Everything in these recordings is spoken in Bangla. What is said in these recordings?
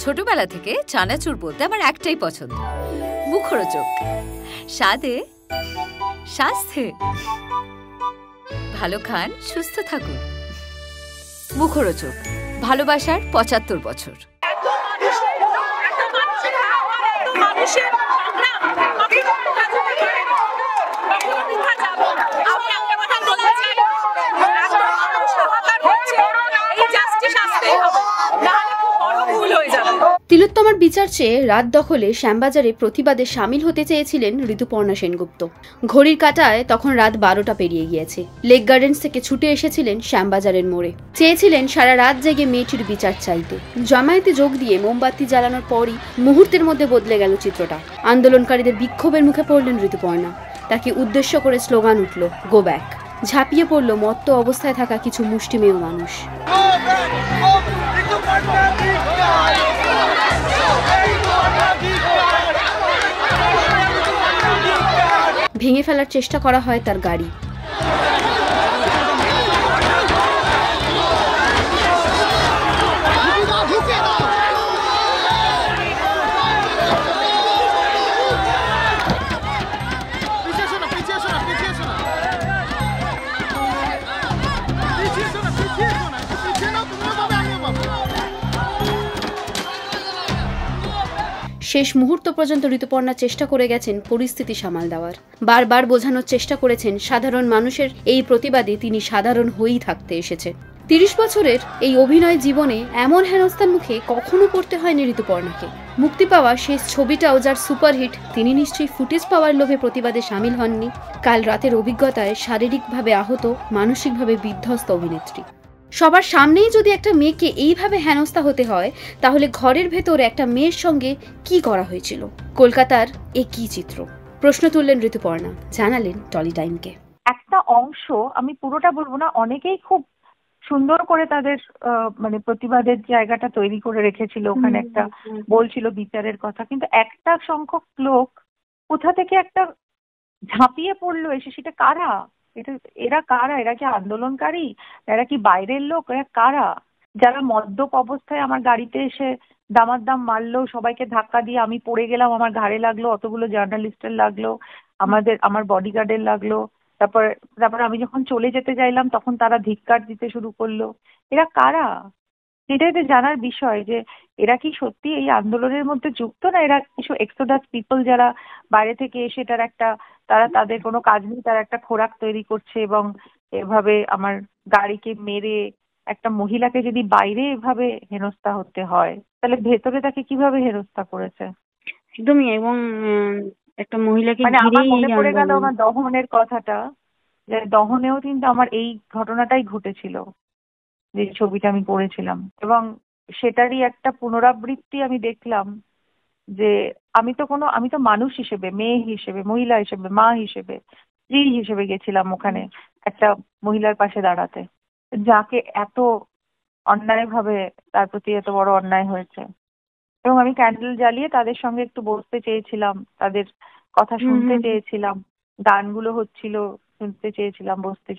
ছোটবেলা থেকে চানাচুর বলতে আমার একটাই পছন্দ, মুখরোচক, স্বাদে স্বাস্থ্যে। ভালো খান, সুস্থ থাকুন। মুখরোচক, ভালোবাসার ৭৫ বছর। তিলোত্তমার বিচার চেয়ে রাত দখলে শ্যামবাজারে প্রতিবাদে সামিল হতে চেয়েছিলেন ঋতুপর্ণা সেনগুপ্ত। ঘড়ির কাঁটায় তখন রাত ১২টা পেরিয়ে গিয়েছে। লেক গার্ডেন্স থেকে ছুটে এসেছিলেন শ্যামবাজারের মোড়ে। চেয়েছিলেন সারা রাত জেগে মেয়েটির বিচার চাইতে। জামায়াতে যোগ দিয়ে মোমবাতি জ্বালানোর পরই মুহূর্তের মধ্যে বদলে গেল চিত্রটা। আন্দোলনকারীদের বিক্ষোভের মুখে পড়লেন ঋতুপর্ণা। তাকে উদ্দেশ্য করে স্লোগান উঠল, গো ব্যাক। ঝাঁপিয়ে পড়ল মত্ত অবস্থায় থাকা কিছু মুষ্টিমেয় মানুষ। ভেঙে ফেলার চেষ্টা করা হয় তার গাড়ি। শেষ মুহূর্ত পর্যন্ত ঋতুপর্ণা চেষ্টা করে গেছেন পরিস্থিতি সামাল দেওয়ার। বারবার বোঝানোর চেষ্টা করেছেন সাধারণ মানুষের এই প্রতিবাদে তিনি সাধারণ হয়েই থাকতে এসেছে। ৩০ বছরের এই অভিনয় জীবনে এমন হেনস্থার মুখে কখনো পড়তে হয়নি ঋতুপর্ণাকে। মুক্তি পাওয়া শেষ ছবিটাও যার সুপারহিট, তিনি নিশ্চয়ই ফুটেজ পাওয়ার লোভে প্রতিবাদে সামিল হননি। কাল রাতের অভিজ্ঞতায় শারীরিকভাবে আহত, মানসিকভাবে বিধ্বস্ত অভিনেত্রী। সবার সামনেই যদি একটা মেয়েকে এইভাবে হেনস্থা হতে হয়, তাহলে ঘরের ভেতরে একটা মেয়ের সঙ্গে কি করা হয়েছিল? কলকাতার এ কি চিত্র? প্রশ্ন তুললেন ঋতুপর্ণা, জানালেন টলি টাইমকে। একটা অংশ, আমি পুরোটা বলবো না, অনেকেই খুব সুন্দর করে তাদের মানে প্রতিবাদের জায়গাটা তৈরি করে রেখেছিল। ওখানে একটা বলছিল বিচারের কথা, কিন্তু একটা সংখ্যক লোক কোথা থেকে একটা ঝাঁপিয়ে পড়লো এসে। সেটা কারা? এরা কারা? এরা কি আন্দোলনকারী? এরা কি বাইরের লোক? এরা কারা? যারা মদ্যপ অবস্থায় আমার গাড়িতে এসে দামাদাম মারলো, সবাইকে ধাক্কা দিয়ে আমি পড়ে গেলাম, আমার ঘাড়ে লাগলো, অতগুলো জার্নালিস্টের লাগলো, আমার বডিগার্ডের লাগলো। তারপর আমি যখন চলে যেতে চাইলাম তখন তারা ধিক্কার দিতে শুরু করলো। এরা কারা? এটাই তো জানার বিষয়, যে এরা কি সত্যি এই আন্দোলনের মধ্যে যুক্ত, না এরা কিছু এক্সোডাস পিপল যারা বাইরে থেকে এসে তারা তাদের কোনো কাজ নেই, তারা একটা খোরাক তৈরি করছে। এবং এভাবে আমার গাড়িকে মেরে একটা মহিলাকে যদি বাইরে এভাবে হেনস্থা হতে হয়, তাহলে ভেতরে তাকে কিভাবে হেনস্থা করেছে? একদমই। এবং একটা মহিলাকে মানে আমার মনে পড়ে গেল আমার দহনের কথাটা, যে দহনেও কিন্তু আমার এই ঘটনাটাই ঘটেছিল, যে ছবিটা আমি করেছিলাম। এবং সেটারই একটা পুনরাবৃত্তি আমি দেখলাম, যে আমি তো মানুষ হিসেবে, মেয়ে হিসেবে, মহিলা হিসেবে, মা হিসেবে, স্ত্রী হিসেবে গেছিলাম ওখানে একটা মহিলার পাশে দাঁড়াতে, যাকে এত অন্যায়ভাবে, তার প্রতি এত বড় অন্যায় হয়েছে। এবং আমি ক্যান্ডেল জ্বালিয়ে তাদের সঙ্গে একটু বসতে চেয়েছিলাম, তাদের কথা শুনতে চেয়েছিলাম, গানগুলো হচ্ছিল শুনতে চেয়েছিলাম, বসতে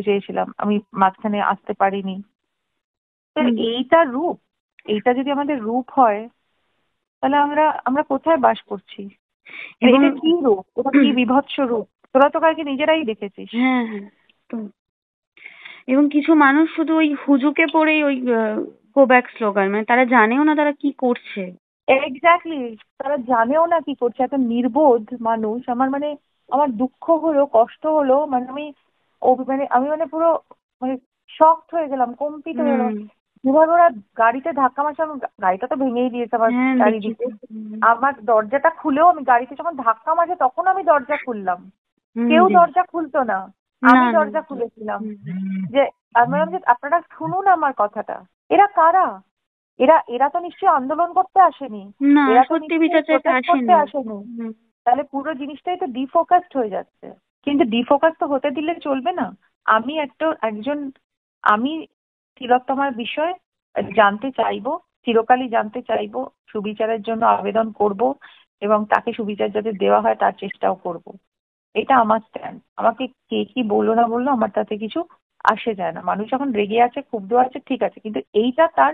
চেয়েছিলাম। আমি মাঝখানে আসতে পারিনি। এইটা রূপ, এইটা যদি আমাদের রূপ হয়, তাহলে আমরা কোথায় বাস করছি? এটা কি রূপ? ওটা কি বিভৎস রূপ? তোরা তো কালকে নিজেরাই দেখেছিস। হ্যাঁ হ্যাঁ। এবং কিছু মানুষ শুধু ওই হুজুকে পড়েই ওই গো ব্যাক স্লোগান, মানে তারা জানেও না তারা কি করছে। এক্স্যাক্টলি, তারা জানেও না কি করছে। এত নির্বোধ মানুষ। আমার দুঃখ হলো, কষ্ট হলো, আমি পুরো শকড হয়ে গেলাম, কম্পিত হয়ে গেলাম। যেভাবে ওরা গাড়িতে ধাক্কা মারছে, গাড়িটা তো ভেঙেই দিয়েছে আমার চারিদিকে। আমার দরজাটা খুলেও, আমি গাড়িতে যখন ধাক্কা মারছে তখন আমি দরজা খুললাম, কেউ দরজা খুলতো না, আমি দরজা খুলেছিলাম। যে আমি বললাম যে আপনারা শুনুন আমার কথাটা। এরা কারা? এরা তো নিশ্চয়ই আন্দোলন করতে আসেনি, এরা তো করতে আসেনি। তাহলে পুরো জিনিসটাই তো ডিফোকাসড হয়ে যাচ্ছে। কিন্তু ডিফোকাস তো হতে দিলে চলবে না। আমি তিলোত্তমার বিষয় জানতে চাইবো, চিরকালই জানতে চাইবো, সুবিচারের জন্য আবেদন করব, এবং তাকে সুবিচার যাতে দেওয়া হয় তার চেষ্টাও করব। এটা আমার স্ট্যান্ড। আমাকে কে কি বললো না বললো আমার তাতে কিছু আসে যায় না। মানুষ এখন রেগে আছে, ক্ষুব্ধ আছে, ঠিক আছে, কিন্তু এইটা তার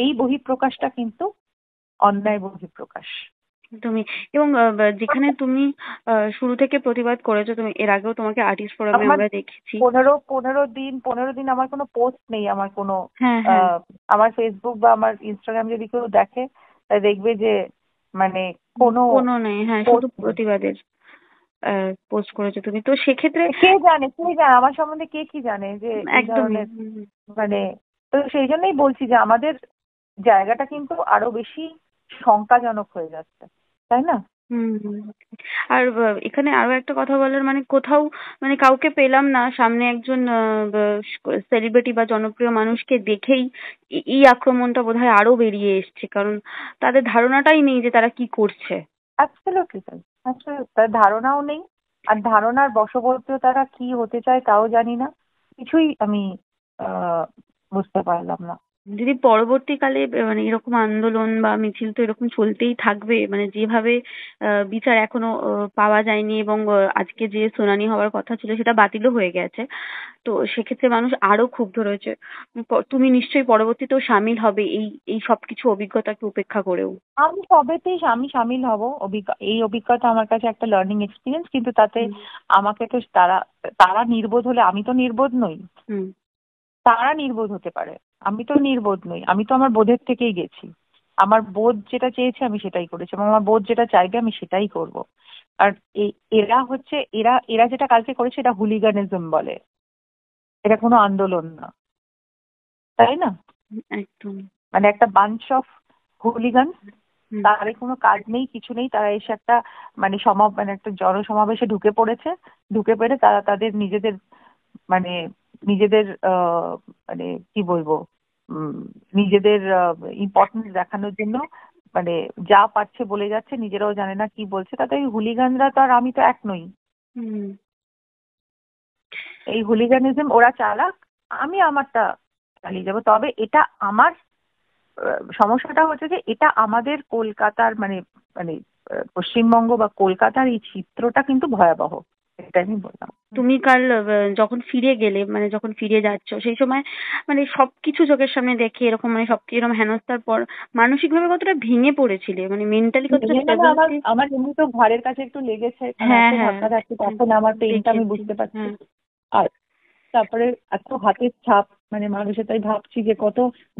এই বহিঃপ্রকাশটা কিন্তু অন্যায় বহিঃপ্রকাশ। তুমি এবং যেখানে তুমি শুরু থেকে প্রতিবাদ করেছো, তুমি এর আগেও তোমাকে আর্টিস্ট ফোরামে আমরা দেখেছি। 15 দিন আমার কোনো পোস্ট নেই, আমার কোনো হ্যাঁ, আমার ফেসবুক বা আমার ইনস্টাগ্রাম যদি কেউ দেখে তাই দেখবে যে মানে কোনো নেই। হ্যাঁ, শুধু প্রতিবাদের পোস্ট করেছো তুমি। তো সেক্ষেত্রে কে জানে আমার সম্বন্ধে কে কি জানে যে এই ধরনের মানে, তো সেই জন্যই বলছি যে আমাদের জায়গাটা কিন্তু আরো বেশি শঙ্কাজনক হয়ে যাচ্ছে, তাই না? আর এখানে আরো একটা কথা বলার, মানে কোথাও মানে কাউকে পেলাম না সামনে, একজন সেলিব্রিটি বা জনপ্রিয় মানুষকে দেখেই এই আক্রমণটা বোধহয় আরো বেরিয়ে এসছে, কারণ তাদের ধারণাটাই নেই যে তারা কি করছে। অ্যাবসলিউটলি তাই, তার ধারণাও নেই, আর ধারণার বশবর্তীও তারা কি হতে চায় তাও জানি না, কিছুই আমি বুঝতে পারলাম না। যদি পরবর্তীকালে মানে এরকম আন্দোলন বা মিছিল তো এরকম চলতেই থাকবে, মানে যেভাবে বিচার এখনো পাওয়া যায়নি এবং আজকে যে শুনানি হওয়ার কথা ছিল সেটা বাতিলও হয়ে গেছে, তো সেক্ষেত্রে মানুষ আরো ক্ষুব্ধ রয়েছে। তুমি নিশ্চয়ই পরবর্তীতেও সামিল হবে এই সবকিছু অভিজ্ঞতাকে উপেক্ষা করেও? আমি সবেতেই সামিল হব। এই অভিজ্ঞতা আমার কাছে একটা লার্নিং এক্সপিরিয়েন্স, কিন্তু তাতে আমাকে তো তারা নির্বোধ হলে আমি তো নির্বোধ নই। তারা নির্বোধ হতে পারে, আমি তো নির্বোধ নই। আমি তো আমার বোধের থেকেই গেছি, আমার বোধ যেটা চেয়েছে আমি সেটাই করেছি, এবং আমার বোধ যেটা চাইবে আমি সেটাই করব। আর এরা যেটা কালকে করেছে এটা হুলিগানিজম বলে, এটা কোনো আন্দোলন না, তাই না? একদম, মানে একটা বাঞ্চ অফ হুলিগান, তার কোনো কাজ নেই, কিছু নেই, তারা এসে একটা মানে একটা জনসমাবেশে ঢুকে পড়েছে, ঢুকে পেরে তারা তাদের নিজেদের মানে মানে কি বলবো, নিজেদের ইম্পর্টেন্স দেখানোর জন্য মানে যা পারছে বলে যাচ্ছে, নিজেরাও জানে না কি বলছে। তাতে এই হুলিগানরা তো আর আমি তো এক নই। এই হুলিগানিজম ওরা চালাক, আমি আমারটা চালিয়ে যাবো। তবে এটা আমার সমস্যাটা হচ্ছে যে এটা আমাদের কলকাতার মানে মানে পশ্চিমবঙ্গ বা কলকাতার এই চিত্রটা কিন্তু ভয়াবহ, এটা আমি বললাম। তুমি কাল যখন ফিরে গেলে, মানে যখন ফিরে যাচ্ছ, সেই সময় মানে সবকিছু চোখের সামনে দেখে এরকম মানে সবকিছু এরকম হেনস্থার পর মানসিকভাবে কতটা ভেঙে পড়েছিলে, মানে মেন্টালি কতটা স্টেবল? আমার এমনি তো ঘরের কাছে একটু লেগেছে, ধাক্কা থাকছে, তখন আমার পেইনটা আমি বুঝতে পারছি। আর তারপরে এত হাতের ছাপ, মানে মানুষের, তাই ভাবছি যে কত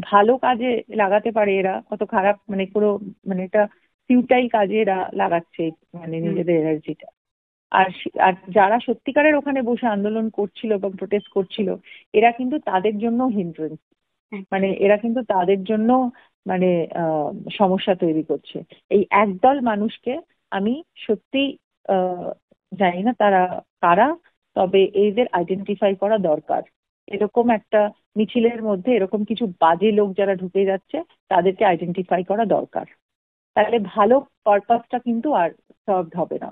ভালো কাজে লাগাতে পারে এরা, কত খারাপ মানে পুরো মানে এটা ফিউটাইল কাজে এরা লাগাচ্ছে মানে নিজেদের এনার্জিটা। আর যারা সত্যিকারের ওখানে বসে আন্দোলন করছিল বা প্রোটেস্ট করছিল, এরা কিন্তু তাদের জন্য হিন্ড্রেন্স, মানে এরা কিন্তু তাদের জন্য মানে সমস্যা তৈরি করছে। এই একদল মানুষকে আমি সত্যি জানি না তারা কারা, তবে এদের আইডেন্টিফাই করা দরকার। এরকম একটা মিছিলের মধ্যে এরকম কিছু বাজে লোক যারা ঢুকে যাচ্ছে তাদেরকে আইডেন্টিফাই করা দরকার, তাহলে ভালো পারপাসটা কিন্তু আর সার্ভড হবে না।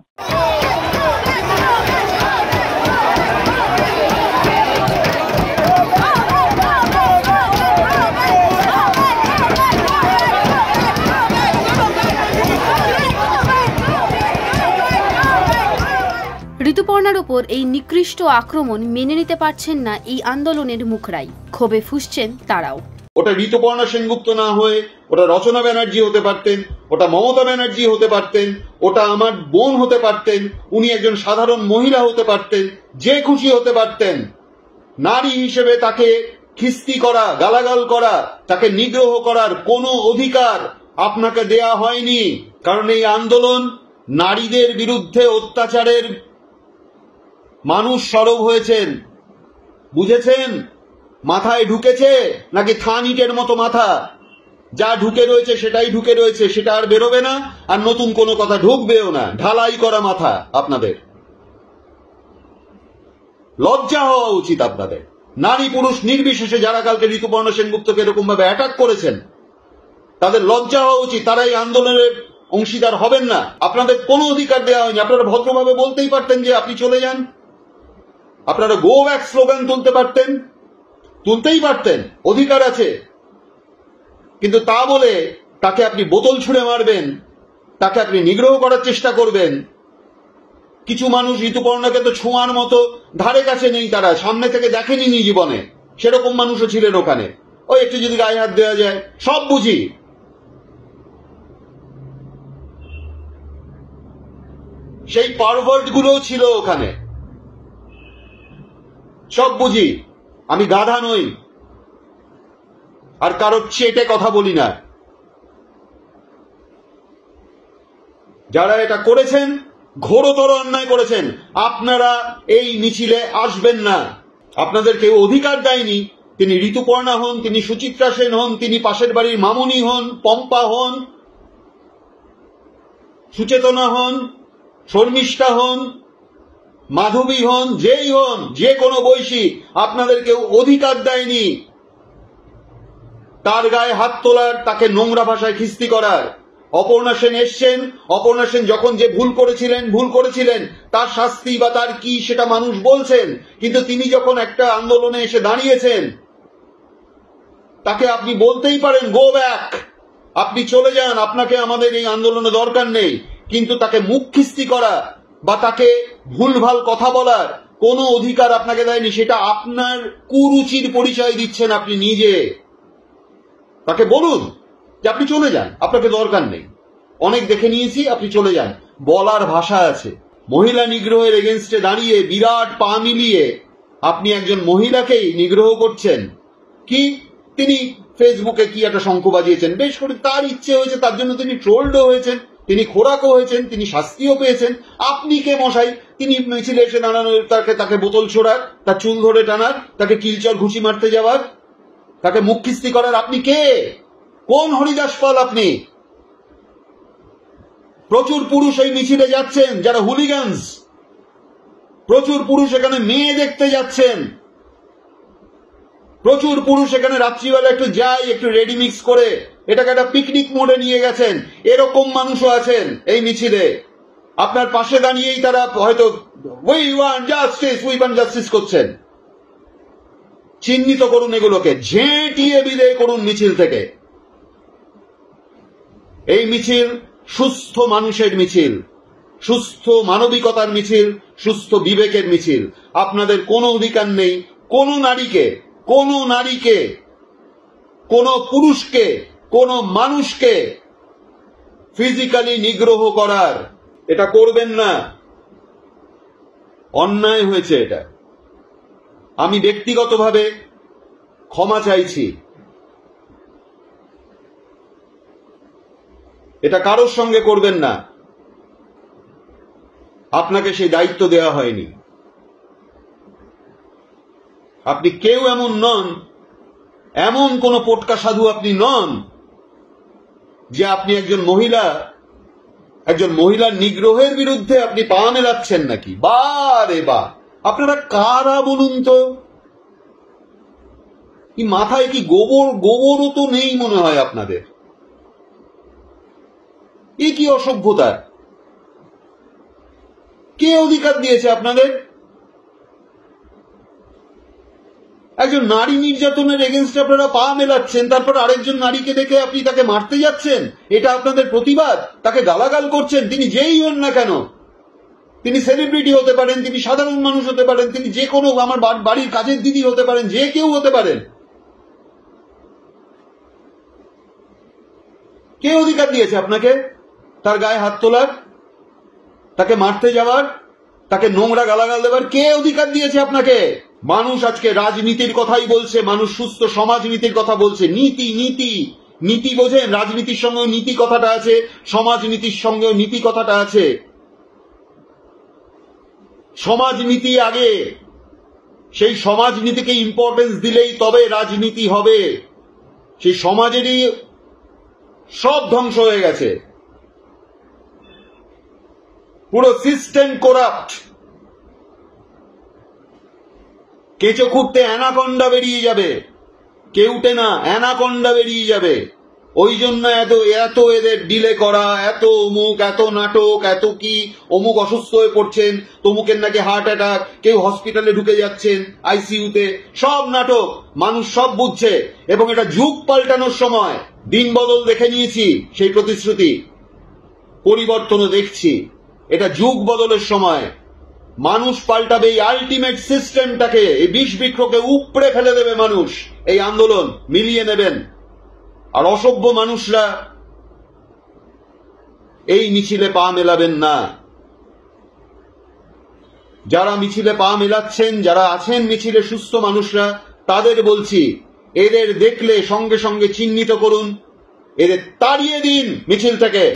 ঋতুপর্ণার ওপর এই নিকৃষ্ট আক্রমণ মেনে নিতে পারছেন না এই আন্দোলনের মুখরাই, ক্ষোভে ফুঁসছেন তারাও। ওটা ঋতুপর্ণা সেনগুপ্ত না হয়ে ওটা রচনা ব্যানার্জি হতে পারতেন, ওটা মমতা ব্যানার্জি হতে পারতেন, ওটা আমার বোন হতে পারতেন, উনি একজন সাধারণ মহিলা হতে পারতেন, যে খুশি হতে পারতেন। নারী হিসেবে তাকে খিস্তি করা, গালাগাল করা, তাকে নিগ্রহ করার কোনো অধিকার আপনাকে দেয়া হয়নি, কারণ এই আন্দোলন নারীদের বিরুদ্ধে অত্যাচারের মানুষ সরব হয়েছেন, বুঝেছেন? মাথায় ঢুকেছে নাকি থান ইটের মতো মাথা, যা ঢুকে রয়েছে সেটাই ঢুকে রয়েছে, সেটা আর বেরোবে না, আর নতুন কোনো কথা ঢুকবেও না। ঢালাই করা মাথা আপনাদের, লজ্জা হওয়া উচিত আপনাদের। নারী পুরুষ নির্বিশেষে যারা কালকে ঋতুপর্ণা সেনগুপ্তকে এরকম ভাবে অ্যাটাক করেছেন তাদের লজ্জা হওয়া উচিত। তারা এই আন্দোলনের অংশীদার হবেন না, আপনাদের কোনো অধিকার দেওয়া হয়নি। আপনারা ভদ্রভাবে বলতেই পারতেন যে আপনি চলে যান, আপনারা গো ব্যাক স্লোগান তুলতেই পারতেন, অধিকার আছে। কিন্তু তা বলে তাকে আপনি বোতল ছুঁড়ে মারবেন, তাকে আপনি নিগ্রহ করার চেষ্টা করবেন। কিছু মানুষ ঋতুপর্ণাকে তো ছোঁয়ার মতো ধারে কাছে নেই, তারা সামনে থেকে দেখেনি জীবনে, সেরকম মানুষও ছিলেন ওখানে। ওই একটু যদি গায়ে হাত দেওয়া যায়, সব বুঝি। সেই পারভার্ট গুলোও ছিল ওখানে, সব বুঝি। আমি গাধা নই, আর কারোর চেটে কথা বলি না। যারা এটা করেছেন ঘোরতর অন্যায় করেছেন, আপনারা এই মিছিলে আসবেন না। আপনাদের কেউ অধিকার দেয়নি। তিনি ঋতুপর্ণা হন, তিনি সুচিত্রা সেন হন, তিনি পাশের বাড়ির মামুনি হন, পম্পা হন, সুচেতনা হন, শর্মিষ্ঠা হন, মাধবী হন, যেই হন, যে কোনো বৈশী, আপনাদের কেউ অধিকার দেয়নি তার গায়ে হাত তোলার, তাকে নোংরা ভাষায় খিস্তি করার। অপর্ণা সেন এসছেন, অপর্ণা সেন যখন যে ভুল করেছিলেন তার শাস্তি বা তার কি সেটা মানুষ বলছেন, কিন্তু তিনি যখন একটা আন্দোলনে এসে দাঁড়িয়েছেন, তাকে আপনি বলতেই পারেন গো ব্যাক, আপনি চলে যান, আপনাকে আমাদের এই আন্দোলনে দরকার নেই। কিন্তু তাকে মুখ খিস্তি করা বা তাকে ভুলভাল কথা বলার কোনো অধিকার আপনাকে দেয়নি। সেটা আপনার কুরুচির পরিচয় দিচ্ছেন আপনি নিজে। তাকে বলুন যে আপনি চলে যান, আপনাকে দরকার নেই, অনেক দেখে নিয়েছি, আপনি চলে যান। বলার ভাষা আছে। মহিলা নিগ্রহের এগেনস্টে দাঁড়িয়ে বিরাট পা মিলিয়ে আপনি একজন মহিলাকেই নিগ্রহ করছেন। কি তিনি ফেসবুকে কি একটা শঙ্খ বাজিয়েছেন, বেশ করে তার ইচ্ছে হয়েছে, তার জন্য তিনি ট্রোলডও হয়েছেন, তিনি খোরাকও হয়েছেন, তিনি শাস্তিও পেয়েছেন। আপনি কে মশাই তিনি মিছিলে এসে দাঁড়ানোর, তাকে বোতল ছোড়ার, তার চুল ধরে টানার, তাকে কিলচর ঘুষি মারতে যাওয়ার, তাকে মুখ খিস্তি করার? আপনি কে? কোন হরিদাস পাল আপনি? প্রচুর পুরুষ এই মিছিলে যাচ্ছেন যারা হুলিগানস, প্রচুর পুরুষ এখানে মেয়ে দেখতে যাচ্ছেন, প্রচুর পুরুষ এখানে রাত্রিবেলা একটু যায়, একটু রেডি মিক্স করে এটাকে একটা পিকনিক মোডে নিয়ে গেছেন। এরকম মানুষও আছেন এই মিছিলে। আপনার পাশে দাঁড়িয়েই তারা হয়তো উই ওয়ান্ট জাস্টিস করছেন। চিহ্নিত করুন এগুলোকে, ঝেঁটিয়ে বিদায় করুন মিছিল থেকে। এই মিছিল সুস্থ মানুষের মিছিল, সুস্থ মানবিকতার মিছিল, সুস্থ বিবেকের মিছিল। আপনাদের কোনো অধিকার নেই কোনো নারীকে, কোনো পুরুষকে, কোনো মানুষকে ফিজিক্যালি নিগ্রহ করার। এটা করবেন না, অন্যায় হয়েছে এটা। আমি ব্যক্তিগতভাবে ক্ষমা চাইছি। এটা কারোর সঙ্গে করবেন না, আপনাকে সেই দায়িত্ব দেওয়া হয়নি। আপনি কেউ এমন নন, এমন কোন পোটকা সাধু আপনি নন যে আপনি একজন মহিলার নিগ্রহের বিরুদ্ধে আপনি পা মেলাচ্ছেন নাকি। বারে বা, আপনারা কারা বলুন তো? কি মাথায় কি গোবরও তো নেই মনে হয় আপনাদের। এ কি অসভ্যতা? কে অধিকার দিয়েছে আপনাদের? একজন নারী নির্যাতনের এগেনস্টে আপনারা পা মেলাচ্ছেন, তারপর আরেকজন নারীকে দেখে আপনি তাকে মারতে যাচ্ছেন। এটা আপনাদের প্রতিবাদ? তাকে গালাগাল করছেন, তিনি যেই হন না কেন, তিনি সেলিব্রিটি হতে পারেন, তিনি সাধারণ মানুষ হতে পারেন, তিনি যে কোনো আমার বাড়ির কাজের দিদি হতে পারেন, যে কেউ হতে পারেন। কে অধিকার দিয়েছে আপনাকে তার গায়ে হাত তোলার, তাকে মারতে যাওয়ার, তাকে নোংরা গালাগাল দেওয়ার? কে অধিকার দিয়েছে আপনাকে? মানুষ আজকে রাজনীতির কথাই বলছে, মানুষ সুস্থ সমাজনীতির কথা বলছে। নীতি বোঝেন? রাজনীতির সঙ্গেও নীতি কথাটা আছে, সমাজনীতির সঙ্গেও নীতি কথাটা আছে। সমাজনীতি আগে, সেই সমাজনীতিকে ইম্পর্টেন্স দিলেই তবে রাজনীতি হবে। সেই সমাজেরই সব ধ্বংস হয়ে গেছে, পুরো সিস্টেম করাপ্ট। কেঁচো খুঁড়তে অ্যানাকন্ডা বেরিয়ে যাবে, কেউটে না, অ্যানাকন্ডা বেরিয়ে যাবে। ওই জন্য এত এদের ডিলে করা, এত অমুক, এত নাটক, এত কি, অমুক অসুস্থ হয়ে পড়ছেন, তমুকের নাকি হার্ট অ্যাটাক, কেউ হসপিটালে ঢুকে যাচ্ছেন আইসিইউতে, সব নাটক। মানুষ সব বুঝছে, এবং এটা যুগ পাল্টানোর সময়। দিন বদল দেখে নিয়েছি, সেই প্রতিশ্রুতি পরিবর্তনও দেখছি। এটা যুগ বদলের সময়। মানুষ পাল্টাবে, এই আলটিমেট সিস্টেমটাকে, এই বিষ বৃক্ষকে উপড়ে ফেলে দেবে মানুষ। এই আন্দোলন মিলিয়ে নেবেন। আর অসভ্য মানুষরা এই মিছিলে পা মেলাবেন না। যারা মিছিলে পা মেলাচ্ছেন, যারা আছেন মিছিলে সুস্থ মানুষরা, তাদের বলছি এদের দেখলে সঙ্গে সঙ্গে চিহ্নিত করুন, এদের তাড়িয়ে দিন মিছিল থেকে।